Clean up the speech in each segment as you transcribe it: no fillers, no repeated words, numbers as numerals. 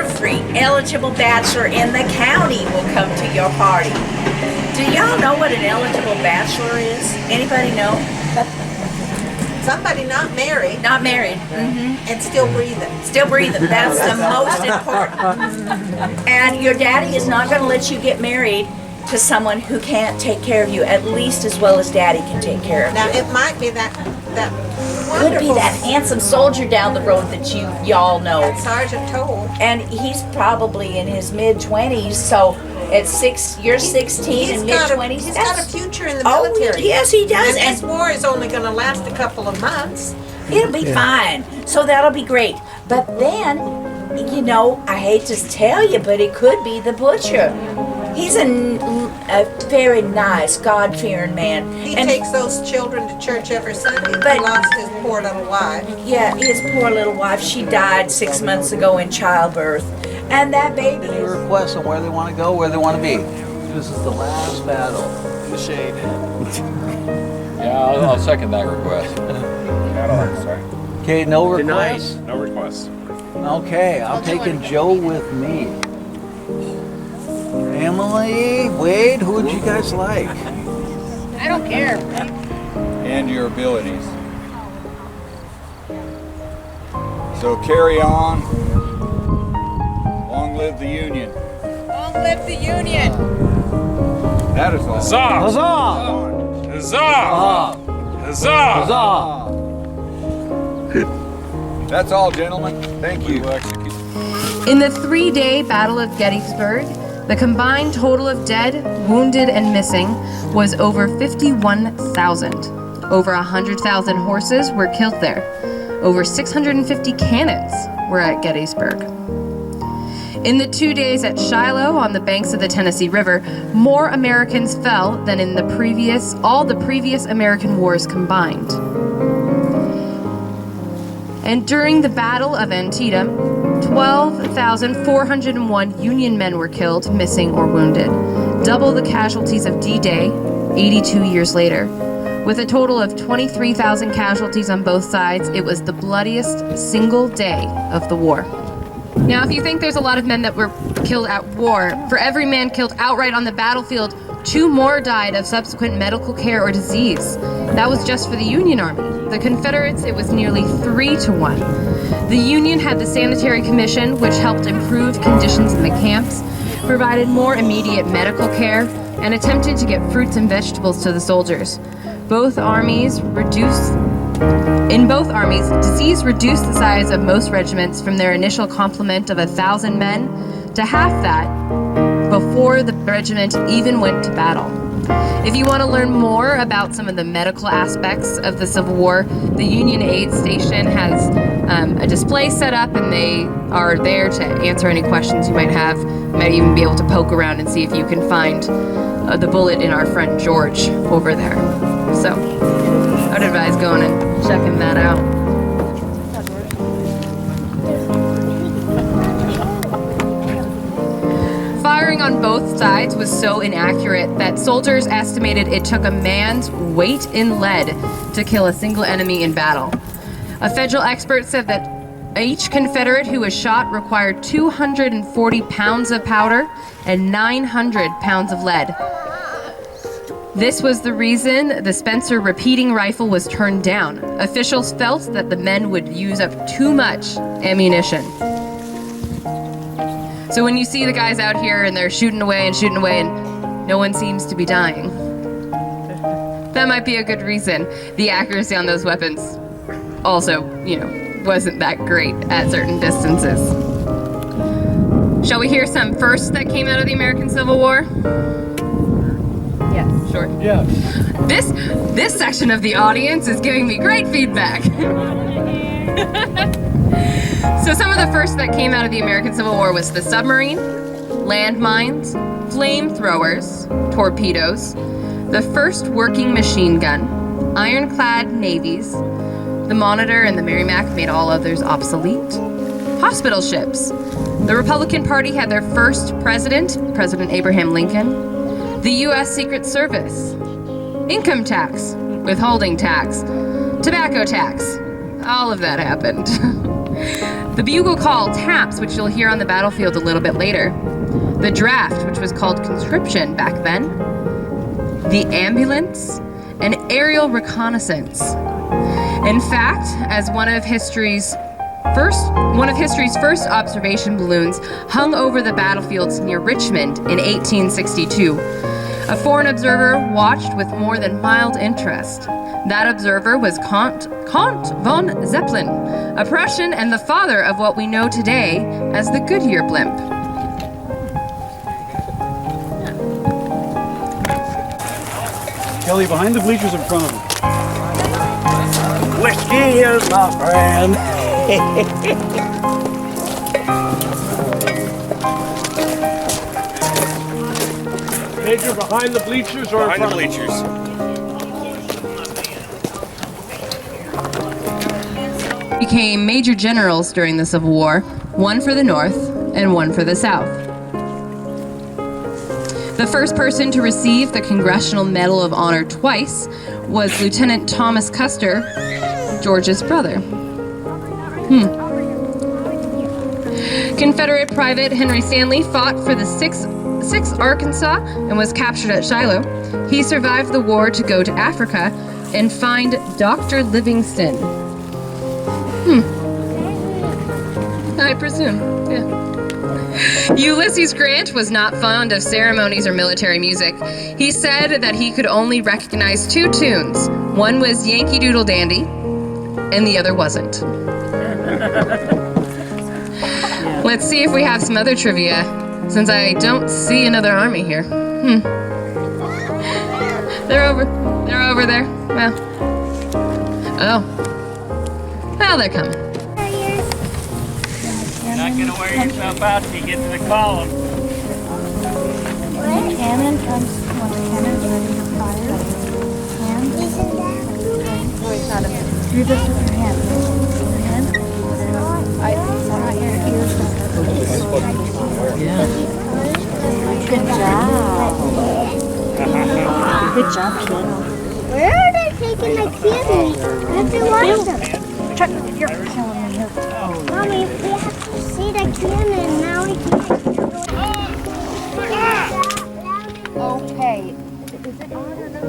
every eligible bachelor in the county will come to your party. Do y'all know what an eligible bachelor is? Anybody know? Somebody not married. Not married. And still breathing. Still breathing. That's the most important. And your daddy is not going to let you get married to someone who can't take care of you at least as well as daddy can take care of you. Now, it might be that Could be that handsome soldier down the road that y'all know. That Sergeant Toll. And he's probably in his mid-20s, so at you're 16 and mid-20s. He's got a future in the military. Yes, he does. And this war is only going to last a couple of months. It'll be fine. So that'll be great. But then, you know, I hate to tell you, but it could be the butcher. He's a very nice, God-fearing man. He takes those children to church every Sunday. But he lost his poor little wife. Yeah, his poor little wife. She died 6 months ago in childbirth. And that baby Any requests on where they want to go, where they want to be? This is the last battle. In the shade. Yeah, I'll second that request. Sorry. Okay, no requests? No requests. Okay, I'm taking Joe with me. Emily, Wade, who would you guys like? I don't care. And your abilities. So carry on. Long live the Union. Long live the Union. That is all. Huzzah! Huzzah! Huzzah! Huzzah! Huzzah! That's all, gentlemen. Thank you. In the 3-day Battle of Gettysburg, the combined total of dead, wounded, and missing was over 51,000. Over 100,000 horses were killed there. Over 650 cannons were at Gettysburg. In the 2 days at Shiloh on the banks of the Tennessee River, more Americans fell than in all the previous American wars combined. And during the Battle of Antietam, 12,401 Union men were killed, missing, or wounded, double the casualties of D-Day 82 years later. With a total of 23,000 casualties on both sides, it was the bloodiest single day of the war. Now, if you think there's a lot of men that were killed at war, for every man killed outright on the battlefield, 2 more died of subsequent medical care or disease. That was just for the Union Army. The Confederates, it was nearly 3-1. The Union had the Sanitary Commission, which helped improve conditions in the camps, provided more immediate medical care, and attempted to get fruits and vegetables to the soldiers. In both armies, disease reduced the size of most regiments from their initial complement of 1,000 men to half that before the regiment even went to battle. If you want to learn more about some of the medical aspects of the Civil War, the Union Aid Station has a display set up, and they are there to answer any questions you might have. You might even be able to poke around and see if you can find the bullet in our friend George over there. So I'd advise going and checking that out. Firing on both sides was so inaccurate that soldiers estimated it took a man's weight in lead to kill a single enemy in battle. A federal expert said that each Confederate who was shot required 240 pounds of powder and 900 pounds of lead. This was the reason the Spencer repeating rifle was turned down. Officials felt that the men would use up too much ammunition. So when you see the guys out here and they're shooting away and no one seems to be dying, that might be a good reason. The accuracy on those weapons also, wasn't that great at certain distances. Shall we hear some firsts that came out of the American Civil War? Yes. Sure. Yeah. This section of the audience is giving me great feedback. So some of the first that came out of the American Civil War was the submarine, landmines, flamethrowers, torpedoes, the first working machine gun, ironclad navies, the Monitor and the Merrimac made all others obsolete, hospital ships. The Republican Party had their first president, President Abraham Lincoln, the U.S. Secret Service, income tax, withholding tax, tobacco tax, all of that happened. The bugle call, taps, which you'll hear on the battlefield a little bit later. The draft, which was called conscription back then. The ambulance, and aerial reconnaissance. In fact, as one of history's first observation balloons hung over the battlefields near Richmond in 1862, a foreign observer watched with more than mild interest. That observer was Count von Zeppelin, a Prussian and the father of what we know today as the Goodyear blimp. Kelly, behind the bleachers in front of him. Whiskey is my friend. Major, behind the bleachers or Behind the bleachers. Became major generals during the Civil War, one for the North and one for the South. The first person to receive the Congressional Medal of Honor twice was Lieutenant Thomas Custer, George's brother. Confederate Private Henry Stanley fought for the 6th Arkansas and was captured at Shiloh. He survived the war to go to Africa and find Dr. Livingston. I presume, yeah. Ulysses Grant was not fond of ceremonies or military music. He said that he could only recognize 2 tunes. One was Yankee Doodle Dandy, and the other wasn't. Let's see if we have some other trivia, since I don't see another army here. They're over there. Well, they're coming. You're not going to wear yourself out till you get to the column. When the cannon comes, when the cannon's ready to fire, hands, you just took your hand. Your hand, right here, ears. Good job. Good job, kid. Where are they taking my candy? I have to watch them. You're killing me. Mommy, we have to see the cannon. Now we can't. Okay. Is it on or not?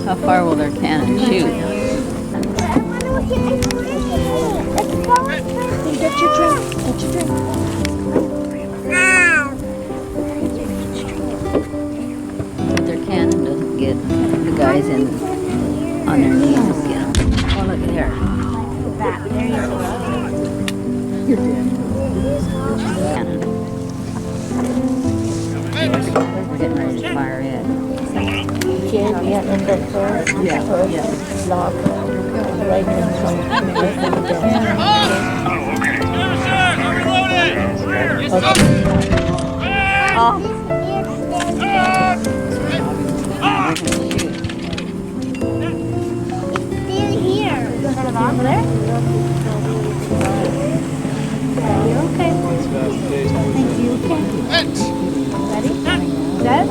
How far will their cannon shoot? Get your drink. But their cannon doesn't get the guys in on their knees and get them. Oh, look at here. There you go. You're dead. Cannon. We're getting ready to fire in. Over there? You okay? Thank you. Okay. Ready? Set?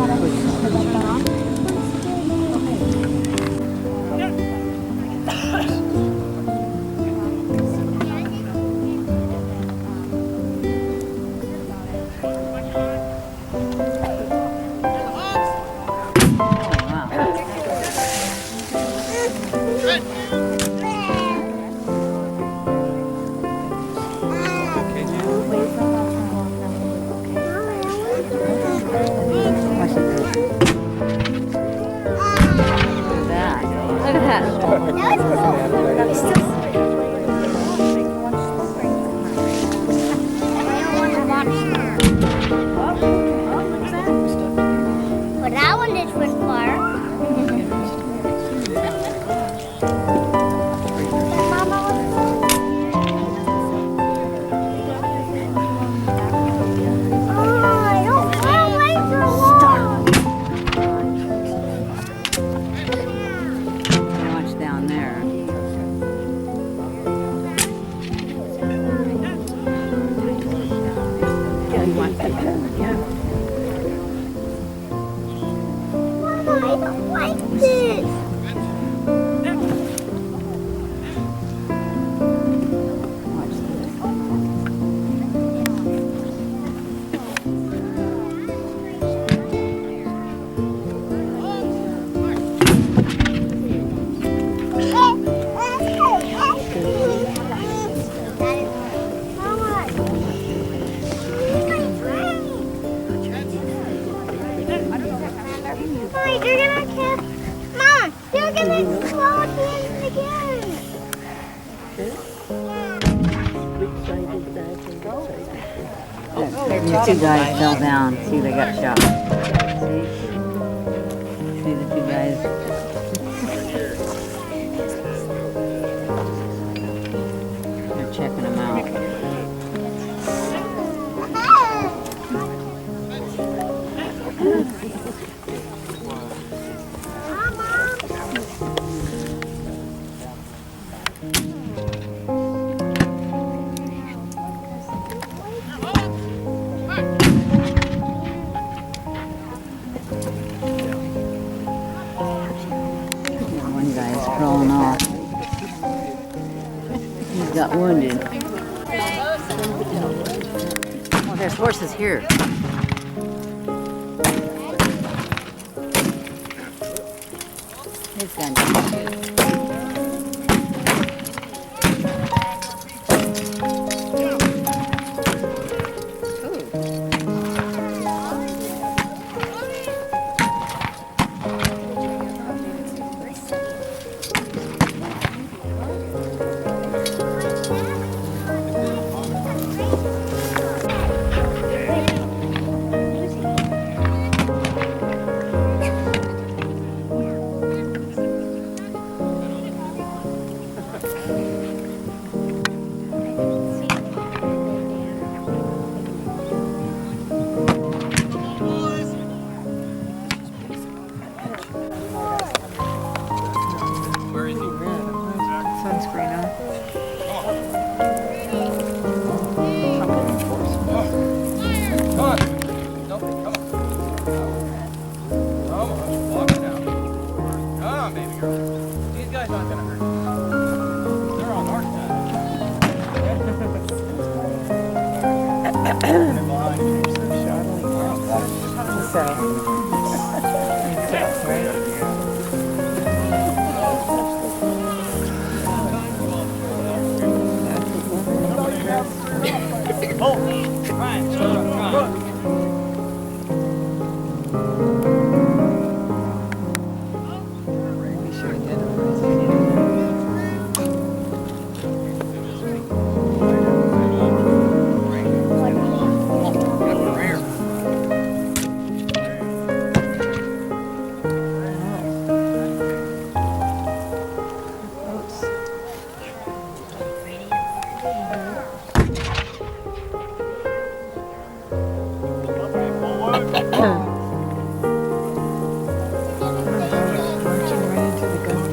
Look at that. Well, that one just went far. Watch down there. Mama, I don't like this. Mom, you're gonna slow it again. The two guys fell down. See, they got shot. See the two guys. They're checking them out. One guy's crawling off. He got wounded. Oh, there's horses here. His gun. Sunscreen on. Come on. Nope, come on. Come on, walk it down. Come on, baby girl. These guys aren't gonna hurt you. They're on our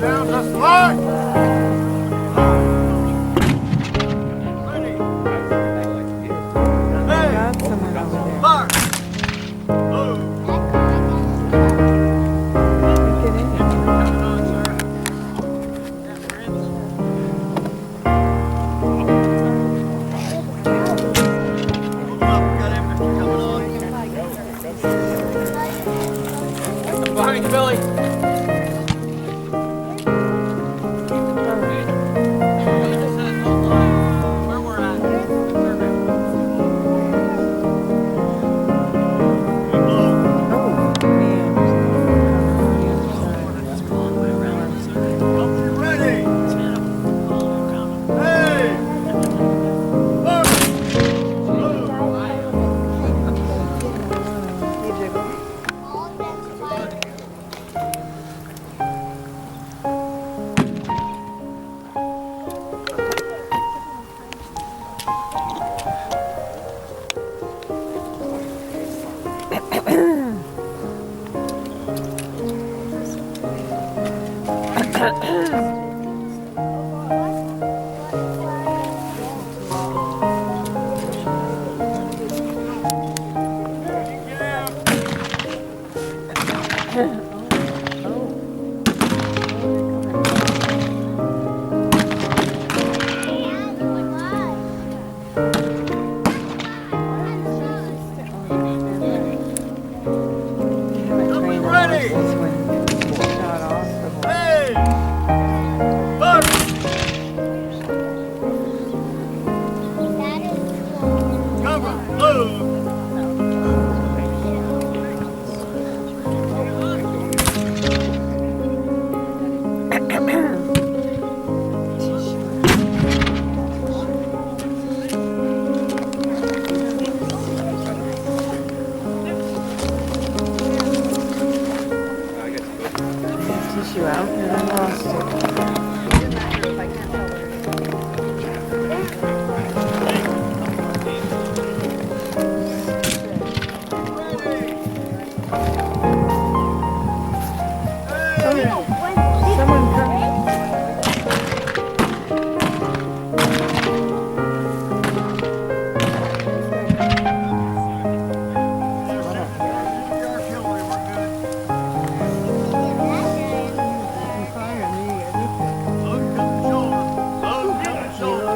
Down, just slide.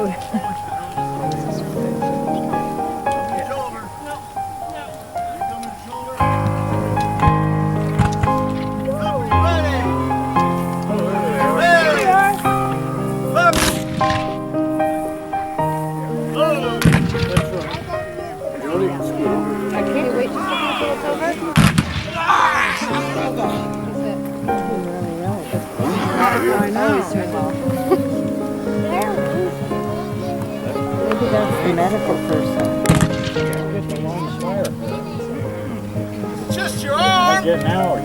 I know. Maybe that's the medical person. Just your arm. Getting out.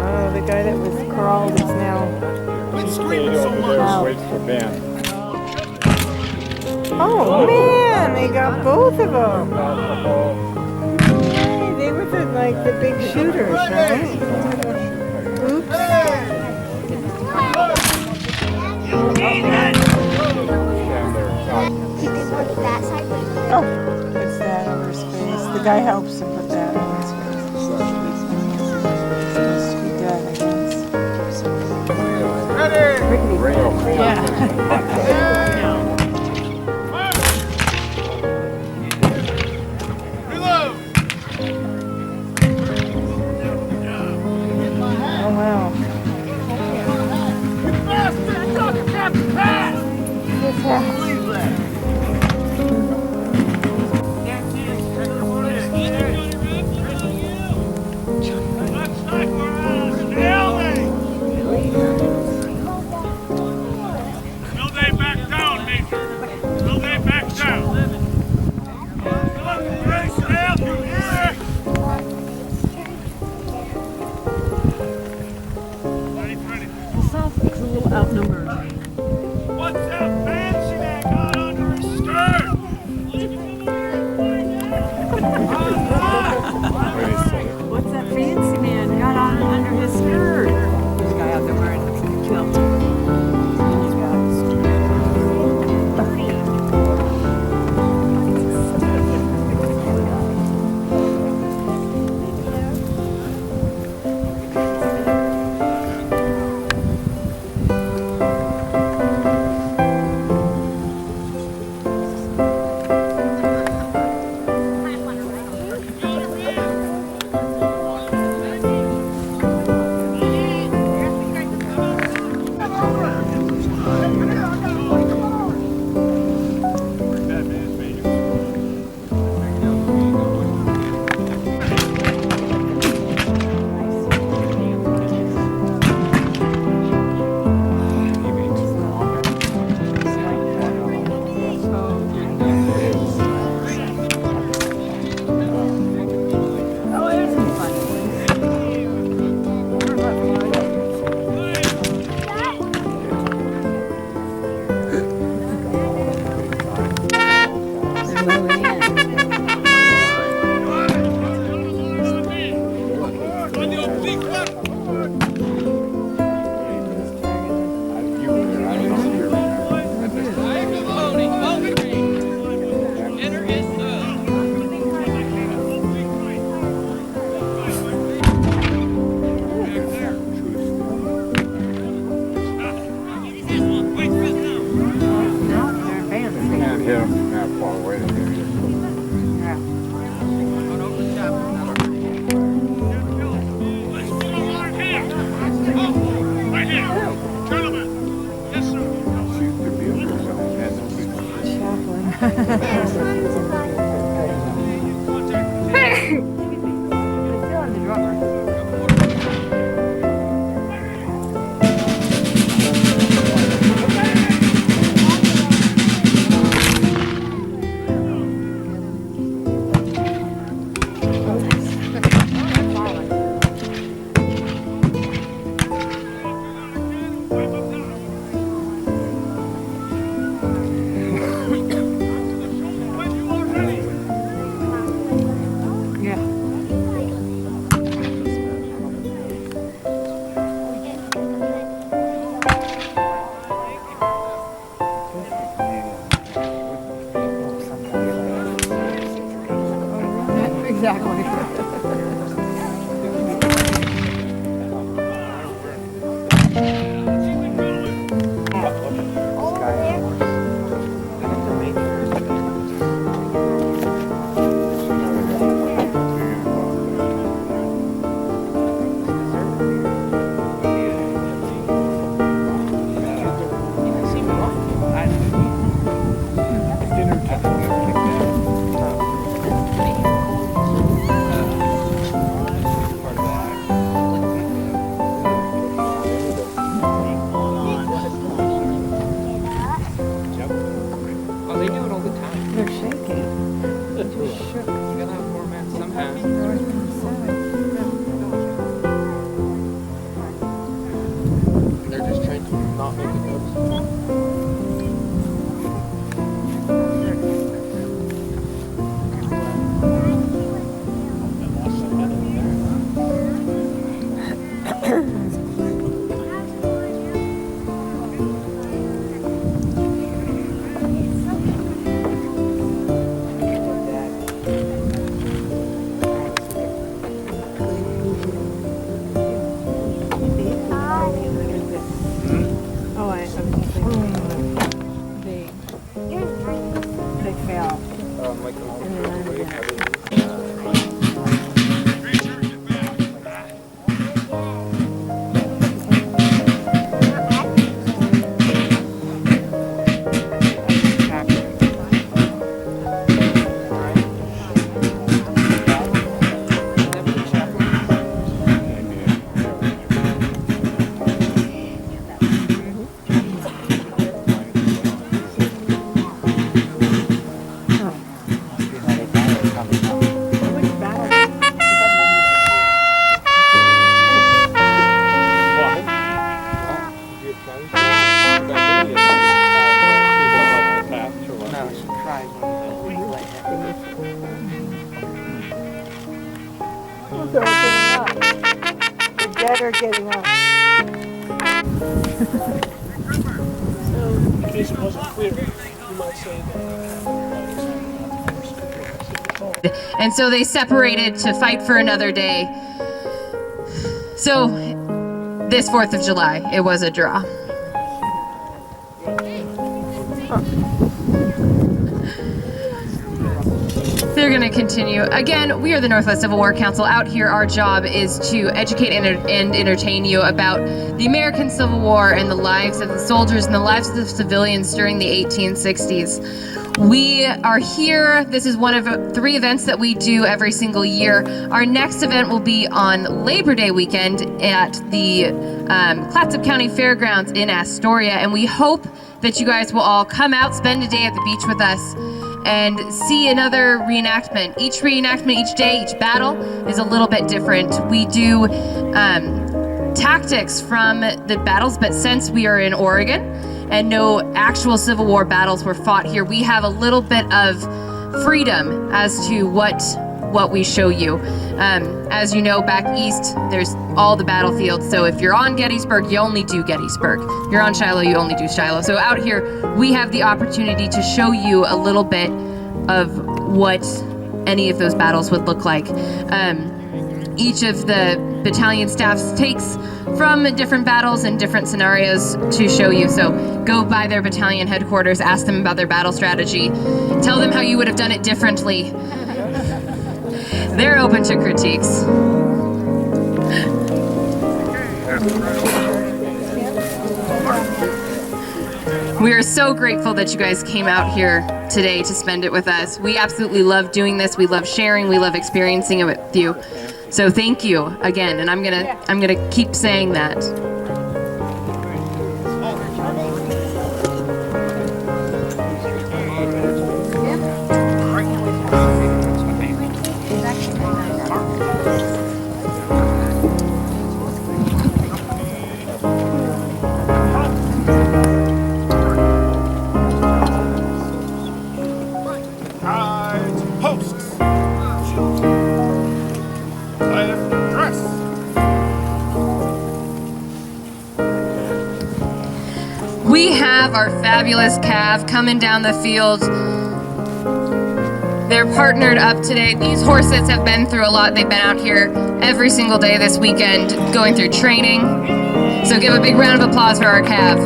Oh, the guy that was crawled is now. Quit screaming so much. Waits for Ben. Oh man, they got both of them. Hey, they were the big shooters, right? Oops. Oh, puts that over his face. The guy helps him put that on his face. Supposed to be dead, I guess. Ready? Yeah. Reload. Oh wow. Bastard! Dr. Captain Pat! What's that? Outnumbered. What's that fancy that got under his skirt? What's that fancy man got on under his skirt? There's a guy out there wearing a kilt. He's got up. The dead are getting up. So, in case it wasn't clear, you might say that. And so they separated to fight for another day. So this 4th of July, it was a draw. They're going to continue. Again, we are the Northwest Civil War Council. Out here, our job is to educate and entertain you about the American Civil War and the lives of the soldiers and the lives of the civilians during the 1860s. We are here. This is one of 3 events that we do every single year. Our next event will be on Labor Day weekend at the Clatsop County Fairgrounds in Astoria, and we hope that you guys will all come out, spend a day at the beach with us, and see another reenactment. Each reenactment, each day, each battle is a little bit different. We do tactics from the battles, but since we are in Oregon and no actual Civil War battles were fought here, we have a little bit of freedom as to what we show you. As you know, back east, there's all the battlefields. So if you're on Gettysburg, you only do Gettysburg. If you're on Shiloh, you only do Shiloh. So out here, we have the opportunity to show you a little bit of what any of those battles would look like. Each of the battalion staffs takes from different battles and different scenarios to show you. So go by their battalion headquarters, ask them about their battle strategy, tell them how you would have done it differently. They're open to critiques. We are so grateful that you guys came out here today to spend it with us. We absolutely love doing this. We love sharing. We love experiencing it with you. So thank you again, and I'm gonna keep saying that. We have our fabulous cav coming down the field. They're partnered up today. These horses have been through a lot. They've been out here every single day this weekend going through training. So give a big round of applause for our cav.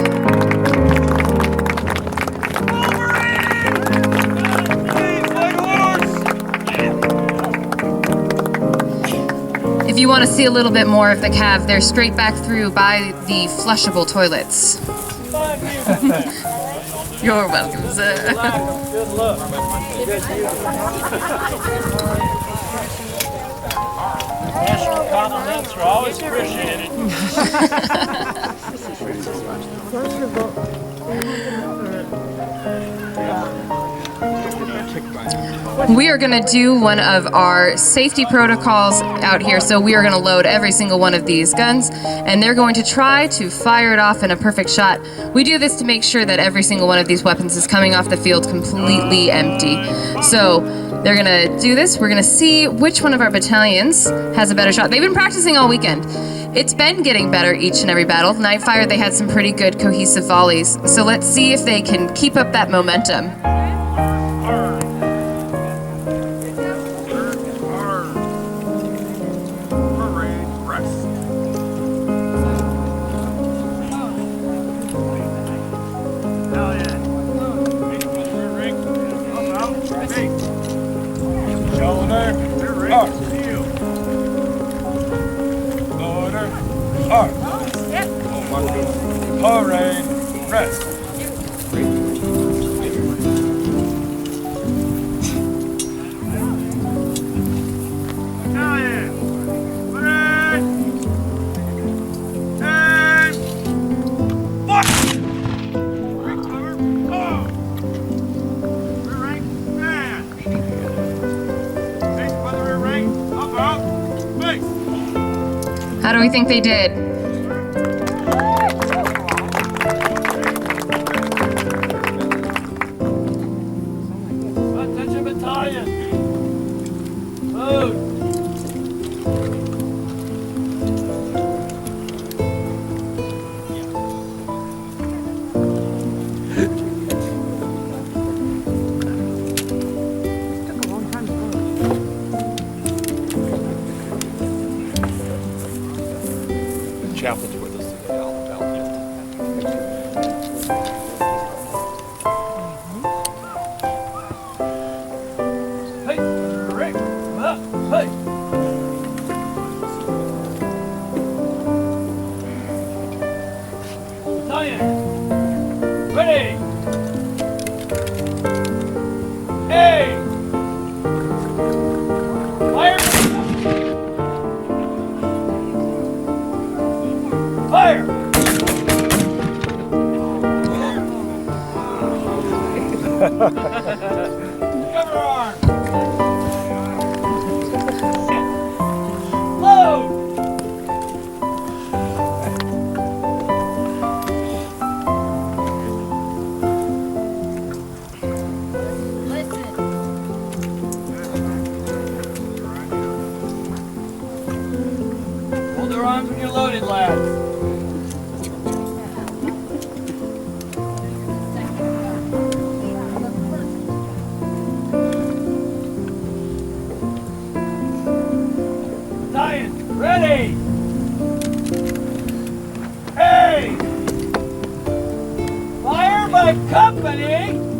If you want to see a little bit more of the cav, they're straight back through by the flushable toilets. You're welcome, sir. Good luck. National compliments are always appreciated. We are going to do one of our safety protocols out here. So we are going to load every single one of these guns, and they're going to try to fire it off in a perfect shot. We do this to make sure that every single one of these weapons is coming off the field completely empty. So they're going to do this. We're going to see which one of our battalions has a better shot. They've been practicing all weekend. It's been getting better each and every battle. Nightfire, they had some pretty good cohesive volleys. So let's see if they can keep up that momentum. How do we think they did? Attention battalion. Move. chaplain's with us to Hey, Rick, up, hey. Battalion, ready. Hey, fire. Fire. Cover arm. Load. Hold their arms when you're loaded, lads. Battalion, ready! Hey! Fire by company!